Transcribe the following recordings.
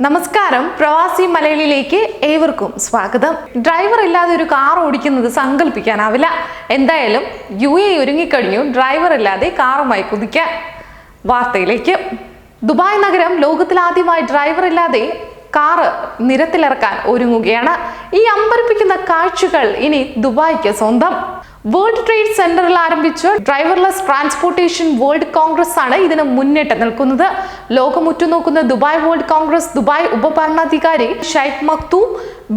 നമസ്കാരം പ്രവാസി മലയാളിയിലേക്ക് ഏവർക്കും സ്വാഗതം. ഡ്രൈവർ ഇല്ലാതെ ഒരു കാർ ഓടിക്കുന്നത് സങ്കല്പിക്കാനാവില്ല. എന്തായാലും UAE ഒരുങ്ങിക്കഴിഞ്ഞു ഡ്രൈവർ ഇല്ലാതെ കാറുമായി കുതിക്കാൻ. വാർത്തയിലേക്ക്. ദുബായ് നഗരം ലോകത്തിലാദ്യമായി ഡ്രൈവർ ഇല്ലാതെ കാറ് നിരത്തിലിറക്കാൻ ഒരുങ്ങുകയാണ്. ഈ അമ്പരപ്പിക്കുന്ന കാഴ്ചകൾ ഇനി ദുബായ്ക്ക് സ്വന്തം. വേൾഡ് ട്രേഡ് സെന്ററിൽ ആരംഭിച്ച ഡ്രൈവർലെസ് ട്രാൻസ്പോർട്ടേഷൻ വേൾഡ് കോൺഗ്രസ് ആണ് ഇതിന് മുന്നിട്ട് നിൽക്കുന്നത്. ലോകം ഉറ്റുനോക്കുന്ന ദുബായ് വേൾഡ് കോൺഗ്രസ് ദുബായ് ഉപഭരണാധികാരി Sheikh Maktoum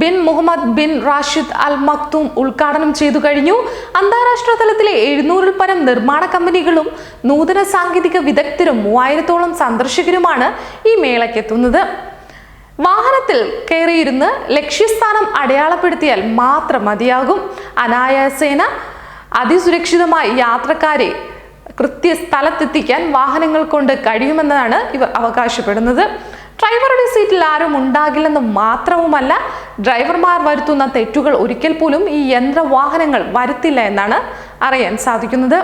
bin Mohammed bin Rashid Al Maktoum ഉദ്ഘാടനം ചെയ്തു കഴിഞ്ഞു. അന്താരാഷ്ട്ര തലത്തിലെ 700-ൽ പരം നിർമ്മാണ കമ്പനികളും നൂതന സാങ്കേതിക വിദഗ്ധരും 3000-ഓളം സന്ദർശകരുമാണ് ഈ മേളയ്ക്കെത്തുന്നത്. വാഹനത്തിൽ കയറിയിരുന്ന് ലക്ഷ്യസ്ഥാനം അടയാളപ്പെടുത്തിയാൽ മാത്രം മതിയാകും. അനായാസേന അതിസുരക്ഷിതമായി യാത്രക്കാരെ കൃത്യസ്ഥലത്തെത്തിക്കാൻ വാഹനങ്ങൾ കൊണ്ട് കഴിയുമെന്നാണ് ഇവർ അവകാശപ്പെടുന്നത്. ഡ്രൈവറുടെ സീറ്റിൽ ആരും ഉണ്ടാകില്ലെന്ന് മാത്രവുമല്ല, ഡ്രൈവർമാർ വരുത്തുന്ന തെറ്റുകൾ ഒരിക്കൽ പോലും ഈ യന്ത്രവാഹനങ്ങൾ വരുത്തില്ല എന്നാണ് അറിയാൻ സാധിക്കുന്നത്.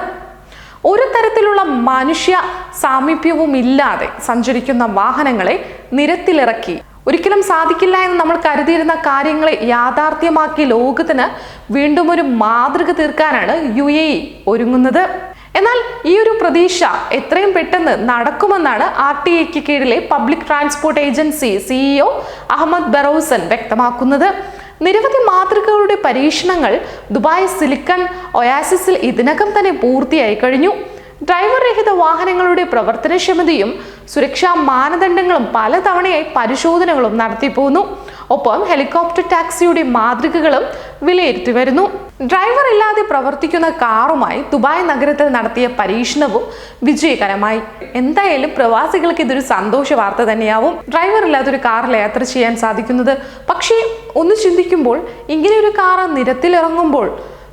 ഒരു തരത്തിലുള്ള മനുഷ്യ സാമീപ്യവും ഇല്ലാതെ സഞ്ചരിക്കുന്ന വാഹനങ്ങളെ നിരത്തിലിറക്കി ഒരിക്കലും സാധിക്കില്ല എന്ന് നമ്മൾ കരുതിയിരുന്ന കാര്യങ്ങളെ യാഥാർത്ഥ്യമാക്കി ലോകത്തിന് വീണ്ടും ഒരു മാതൃക തീർക്കാനാണ് UAE ഒരുങ്ങുന്നത്. എന്നാൽ ഈ ഒരു പ്രതീക്ഷ എത്രയും പെട്ടെന്ന് നടക്കുമെന്നാണ് RTAക്ക് കീഴിലെ public transport agency CEO Ahmed Bahrozyan വ്യക്തമാക്കുന്നത്. നിരവധി മാതൃകകളുടെ പരീക്ഷണങ്ങൾ ദുബായ് സിലിക്കൺ ഒയാസിസിൽ ഇതിനകം തന്നെ പൂർത്തിയായി കഴിഞ്ഞു. ഡ്രൈവർ രഹിത വാഹനങ്ങളുടെ പ്രവർത്തനക്ഷമതയും സുരക്ഷാ മാനദണ്ഡങ്ങളും പലതവണയായി പരിശോധനകളും നടത്തിപ്പോന്നു. ഒപ്പം ഹെലികോപ്റ്റർ ടാക്സിയുടെ മാതൃകകളും വിലയിരുത്തി വരുന്നു. ഡ്രൈവർ ഇല്ലാതെ പ്രവർത്തിക്കുന്ന കാറുമായി ദുബായ് നഗരത്തിൽ നടത്തിയ പരീക്ഷണവും വിജയകരമായി. എന്തായാലും പ്രവാസികൾക്ക് ഇതൊരു സന്തോഷ വാർത്ത തന്നെയാവും, ഡ്രൈവർ ഇല്ലാതെ ഒരു കാറിൽ യാത്ര ചെയ്യാൻ സാധിക്കുന്നത്. പക്ഷേ ഒന്ന് ചിന്തിക്കുമ്പോൾ, ഇങ്ങനെയൊരു കാറ് നിരത്തിലിറങ്ങുമ്പോൾ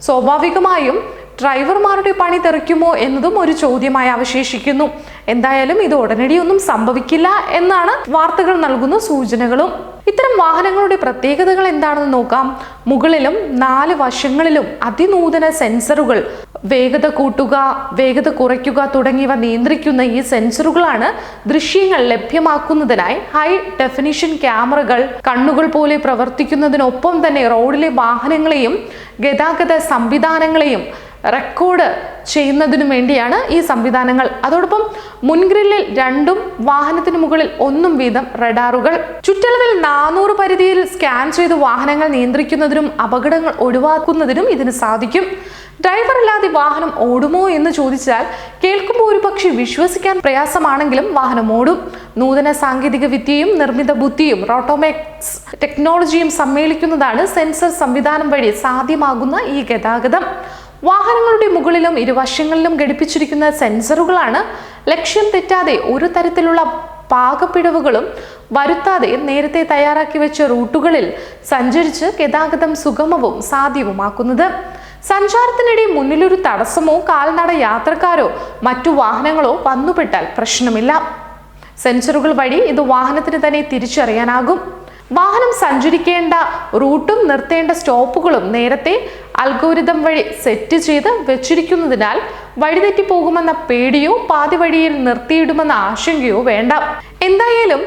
സ്വാഭാവികമായും ഡ്രൈവർമാരുടെ പണി തെറിക്കുമോ എന്നതും ഒരു ചോദ്യമായി അവശേഷിക്കുന്നു. എന്തായാലും ഇത് ഉടനടി ഒന്നും സംഭവിക്കില്ല എന്നാണ് വാർത്തകൾ നൽകുന്ന സൂചനകളും. ഇത്തരം വാഹനങ്ങളുടെ പ്രത്യേകതകൾ എന്താണെന്ന് നോക്കാം. മുകളിലും 4 വശങ്ങളിലും അതിനൂതന സെൻസറുകൾ, വേഗത കൂട്ടുക, വേഗത കുറയ്ക്കുക തുടങ്ങിയവ നിയന്ത്രിക്കുന്ന ഈ സെൻസറുകളാണ് ദൃശ്യങ്ങൾ ലഭ്യമാക്കുന്നതിനായി ഹൈ ഡെഫിനിഷൻ ക്യാമറകൾ കണ്ണുകൾ പോലെ പ്രവർത്തിക്കുന്നതിനൊപ്പം തന്നെ റോഡിലെ വാഹനങ്ങളെയും ഗതാഗത സംവിധാനങ്ങളെയും റെക്കോർഡ് ചെയ്യുന്നതിനു വേണ്ടിയാണ് ഈ സംവിധാനങ്ങൾ. അതോടൊപ്പം മുൻഗ്രില്ലിൽ 2 വാഹനത്തിന് മുകളിൽ 1 വീതം റഡാറുകൾ. ചുറ്റളവിൽ 400 പരിധിയിൽ സ്കാൻ ചെയ്ത് വാഹനങ്ങൾ നിയന്ത്രിക്കുന്നതിനും അപകടങ്ങൾ ഒഴിവാക്കുന്നതിനും ഇതിന് സാധിക്കും. ഡ്രൈവർ ഇല്ലാതെ വാഹനം ഓടുമോ എന്ന് ചോദിച്ചാൽ കേൾക്കുമ്പോൾ ഒരുപക്ഷെ വിശ്വസിക്കാൻ പ്രയാസമാണെങ്കിലും വാഹനം ഓടും. നൂതന സാങ്കേതിക വിദ്യയും നിർമ്മിത ബുദ്ധിയും റോട്ടോമാക്സ് ടെക്നോളജിയും സമ്മേളിക്കുന്നതാണ് സെൻസർ സംവിധാനം വഴി സാധ്യമാകുന്ന ഈ ഗതാഗതം. വാഹനങ്ങളുടെ മുകളിലും ഇരുവശങ്ങളിലും ഘടിപ്പിച്ചിരിക്കുന്ന സെൻസറുകളാണ് ലക്ഷ്യം തെറ്റാതെ ഒരു തരത്തിലുള്ള പാകപ്പിഴവുകളും വരുത്താതെ നേരത്തെ തയ്യാറാക്കി വെച്ച റൂട്ടുകളിൽ സഞ്ചരിച്ച് ഗതാഗതം സുഗമവും സാധ്യവുമാക്കുന്നത്. സഞ്ചാരത്തിനിടെ മുന്നിലൊരു തടസ്സമോ കാൽനട യാത്രക്കാരോ മറ്റു വാഹനങ്ങളോ വന്നുപെട്ടാൽ പ്രശ്നമില്ല. സെൻസറുകൾ വഴി ഇത് വാഹനത്തിന് തന്നെ തിരിച്ചറിയാനാകും. വാഹനം സഞ്ചരിക്കേണ്ട റൂട്ടും നിർത്തേണ്ട സ്റ്റോപ്പുകളും നേരത്തെ അൽഗോരിതം വഴി സെറ്റ് ചെയ്ത് വെച്ചിരിക്കുന്നതിനാൽ വഴിതെറ്റി പോകുമെന്ന പേടിയോ പാതി വഴിയിൽ നിർത്തിയിടുമെന്ന ആശങ്കയോ വേണ്ട. എന്തായാലും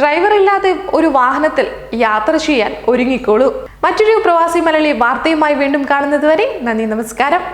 ഡ്രൈവർ ഇല്ലാതെ ഒരു വാഹനത്തിൽ യാത്ര ചെയ്യാൻ ഒരുങ്ങിക്കോളൂ. മറ്റൊരു പ്രവാസി മലയാളി വാർത്തയുമായി വീണ്ടും കാണുന്നത് വരെ നന്ദി, നമസ്കാരം.